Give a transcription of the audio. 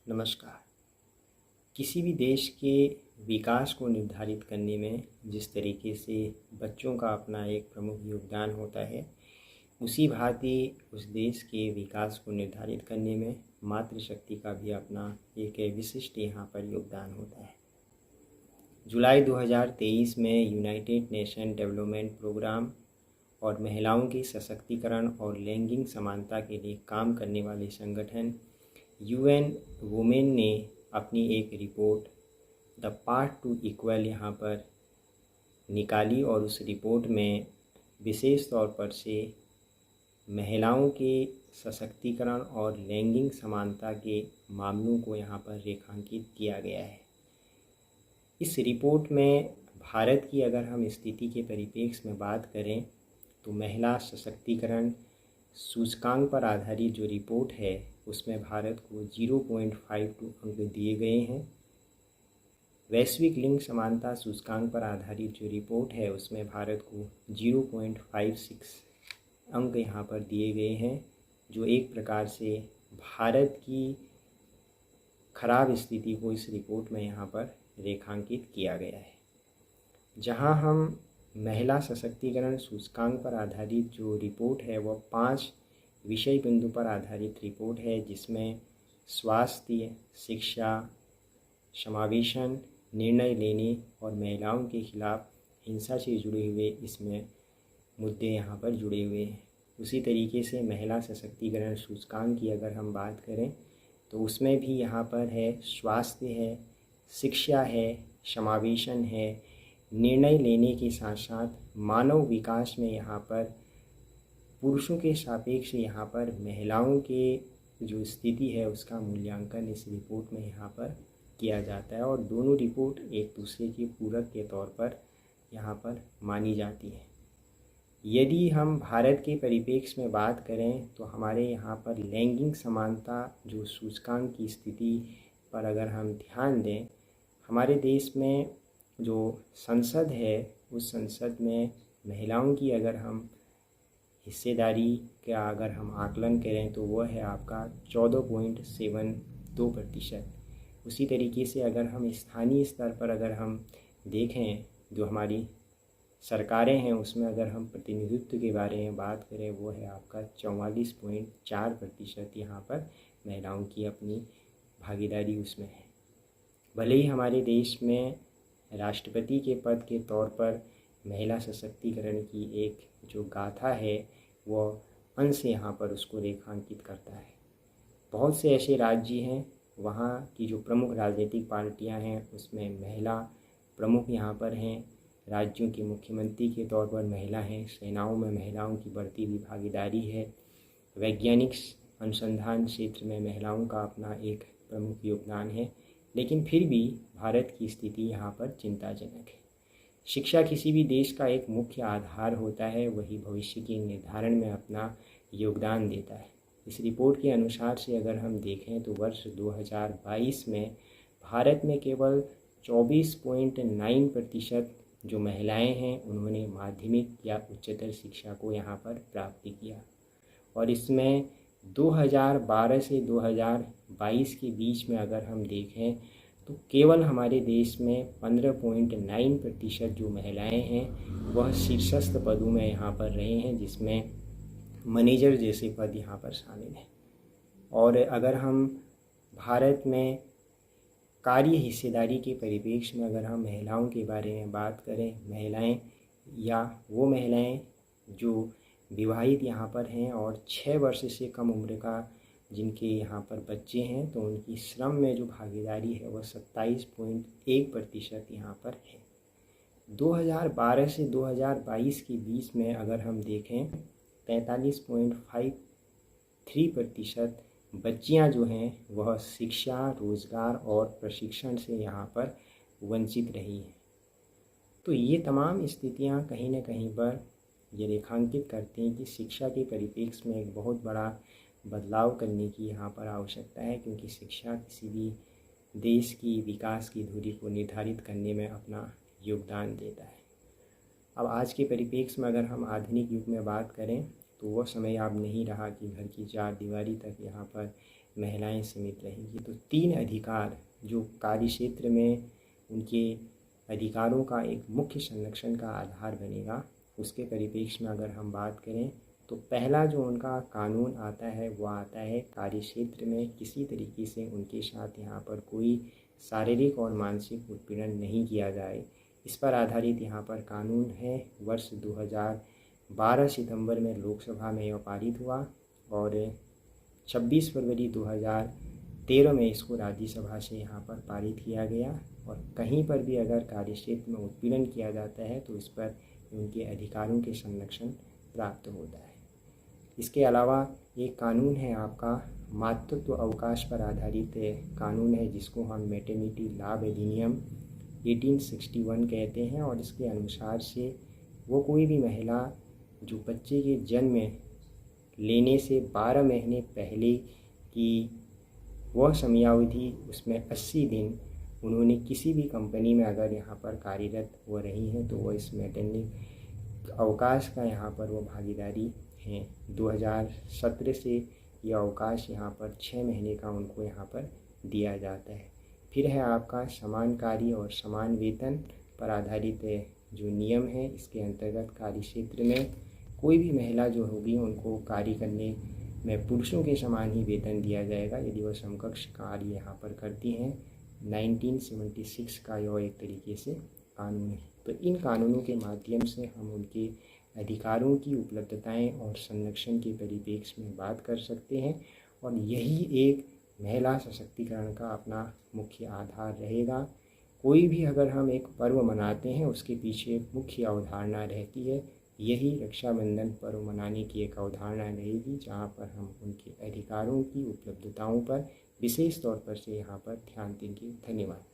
नमस्कार। किसी भी देश के विकास को निर्धारित करने में जिस तरीके से बच्चों का अपना एक प्रमुख योगदान होता है, उसी भांति उस देश के विकास को निर्धारित करने में मातृशक्ति का भी अपना एक विशिष्ट यहाँ पर योगदान होता है। जुलाई 2023 में यूनाइटेड नेशन डेवलपमेंट प्रोग्राम और महिलाओं के सशक्तिकरण और लैंगिक समानता के लिए काम करने वाले संगठन UN वुमेन ने अपनी एक report the path to equal यहाँ पर निकाली और उस रिपोर्ट में विशेष तौर पर से महिलाओं के सशक्तिकरण और लैंगिक समानता के मामलों को यहाँ पर रेखांकित किया गया है। इस रिपोर्ट में भारत की अगर हम स्थिति के परिप्रेक्ष्य में बात करें तो महिला सशक्तिकरण सूचकांक पर आधारित जो रिपोर्ट है उसमें भारत को 0.52 अंक दिए गए हैं। वैश्विक लिंग समानता सूचकांक पर आधारित जो रिपोर्ट है उसमें भारत को 0.56 अंक यहाँ पर दिए गए हैं, जो एक प्रकार से भारत की खराब स्थिति को इस रिपोर्ट में यहाँ पर रेखांकित किया गया है। जहाँ हम महिला सशक्तिकरण सूचकांक पर आधारित जो रिपोर्ट है वह 5 विषय बिंदु पर आधारित रिपोर्ट है, जिसमें स्वास्थ्य, शिक्षा, समावेशन, निर्णय लेने और महिलाओं के खिलाफ हिंसा से जुड़े हुए इसमें मुद्दे यहाँ पर जुड़े हुए हैं। उसी तरीके से महिला सशक्तिकरण सूचकांक की अगर हम बात करें तो उसमें भी यहाँ पर है स्वास्थ्य है, शिक्षा है, समावेशन है, निर्णय लेने के साथ साथ मानव विकास में यहाँ पर पुरुषों के सापेक्ष यहाँ पर महिलाओं के जो स्थिति है उसका मूल्यांकन इस रिपोर्ट में यहाँ पर किया जाता है और दोनों रिपोर्ट एक दूसरे के पूरक के तौर पर यहाँ पर मानी जाती है। यदि हम भारत के परिप्रेक्ष्य में बात करें तो हमारे यहाँ पर लैंगिक समानता जो सूचकांक की स्थिति पर अगर हम ध्यान दें, हमारे देश में जो संसद है उस संसद में महिलाओं की अगर हम हिस्सेदारी का अगर हम आकलन करें तो वह है आपका 14.72%। उसी तरीके से अगर हम स्थानीय स्तर पर अगर हम देखें जो हमारी सरकारें हैं उसमें अगर हम प्रतिनिधित्व के बारे में बात करें वो है आपका 44.4% यहाँ पर महिलाओं की अपनी भागीदारी उसमें है। भले ही हमारे देश में राष्ट्रपति के पद के तौर पर महिला सशक्तिकरण की एक जो गाथा है वह अंश यहाँ पर उसको रेखांकित करता है। बहुत से ऐसे राज्य हैं, वहाँ की जो प्रमुख राजनीतिक पार्टियाँ हैं उसमें महिला प्रमुख यहाँ पर हैं। राज्यों के मुख्यमंत्री के तौर पर महिला हैं, सेनाओं में महिलाओं की बढ़ती हुई भागीदारी है, वैज्ञानिक अनुसंधान क्षेत्र में महिलाओं का अपना एक प्रमुख योगदान है। लेकिन फिर भी भारत की स्थिति यहाँ पर चिंताजनक है। शिक्षा किसी भी देश का एक मुख्य आधार होता है, वही भविष्य के निर्धारण में अपना योगदान देता है। इस रिपोर्ट के अनुसार से अगर हम देखें तो वर्ष 2022 में भारत में केवल 24.9% जो महिलाएं हैं उन्होंने माध्यमिक या उच्चतर शिक्षा को यहाँ पर प्राप्त किया और इसमें 2012 से 2022 के बीच में अगर हम देखें तो केवल हमारे देश में 15.9% जो महिलाएं हैं वह शीर्षस्थ पदों में यहाँ पर रहे हैं, जिसमें मैनेजर जैसे पद यहाँ पर शामिल हैं। और अगर हम भारत में कार्य हिस्सेदारी के परिप्रेक्ष्य में अगर हम महिलाओं के बारे में बात करें, महिलाएं या वो महिलाएं जो विवाहित यहाँ पर हैं और 6 वर्ष से कम उम्र का जिनके यहाँ पर बच्चे हैं तो उनकी श्रम में जो भागीदारी है वह 27.1% यहाँ पर है। 2012 से 2022 के बीच में अगर हम देखें 45.53% बच्चियाँ जो हैं वह शिक्षा, रोज़गार और प्रशिक्षण से यहाँ पर वंचित रही हैं। तो ये तमाम स्थितियाँ कहीं न कहीं पर ये रेखांकित करते हैं कि शिक्षा के परिप्रेक्ष्य में एक बहुत बड़ा बदलाव करने की यहाँ पर आवश्यकता है, क्योंकि शिक्षा किसी भी देश की विकास की धुरी को निर्धारित करने में अपना योगदान देता है। अब आज के परिप्रेक्ष्य में अगर हम आधुनिक युग में बात करें तो वह समय अब नहीं रहा कि घर की चार दीवारी तक यहाँ पर महिलाएं सीमित रहेंगी। तो 3 अधिकार जो कार्य क्षेत्र में उनके अधिकारों का एक मुख्य संरक्षण का आधार बनेगा, उसके परिप्रेक्ष्य में अगर हम बात करें तो पहला जो उनका कानून आता है वो आता है कार्य क्षेत्र में किसी तरीके से उनके साथ यहाँ पर कोई शारीरिक और मानसिक उत्पीड़न नहीं किया जाए, इस पर आधारित यहाँ पर कानून है। वर्ष 2012 सितंबर में लोकसभा में यह पारित हुआ और 26 फरवरी 2013 में इसको राज्यसभा से यहाँ पर पारित किया गया। और कहीं पर भी अगर कार्यक्षेत्र में उत्पीड़न किया जाता है तो इस पर उनके अधिकारों के संरक्षण प्राप्त होता है। इसके अलावा एक कानून है आपका मातृत्व अवकाश पर आधारित कानून है, जिसको हम मैटरनिटी लाभ अधिनियम 1861 कहते हैं। और इसके अनुसार से वो कोई भी महिला जो बच्चे के जन्म लेने से 12 महीने पहले की वह समयावधि, उसमें 80 दिन उन्होंने किसी भी कंपनी में अगर यहाँ पर कार्यरत हो रही हैं तो वह इस मैटरनिटी अवकाश का यहाँ पर वो भागीदारी हैं। 2017 से यह अवकाश यहाँ पर 6 महीने का उनको यहाँ पर दिया जाता है। फिर है आपका समान कार्य और समान वेतन पर आधारित जो नियम है, इसके अंतर्गत कार्य क्षेत्र में कोई भी महिला जो होगी उनको कार्य करने में पुरुषों के समान ही वेतन दिया जाएगा यदि वह समकक्ष कार्य यहाँ पर करती हैं। 1976 का यह एक तरीके से कानून है। तो इन कानूनों के माध्यम से हम उनके अधिकारों की उपलब्धताएं और संरक्षण के परिप्रेक्ष्य में बात कर सकते हैं और यही एक महिला सशक्तिकरण का अपना मुख्य आधार रहेगा। कोई भी अगर हम एक पर्व मनाते हैं उसके पीछे मुख्य अवधारणा रहती है, यही रक्षाबंधन पर्व मनाने की एक अवधारणा रहेगी, जहाँ पर हम उनके अधिकारों की उपलब्धताओं पर विशेष तौर पर से यहाँ पर ध्यान देंगे। धन्यवाद।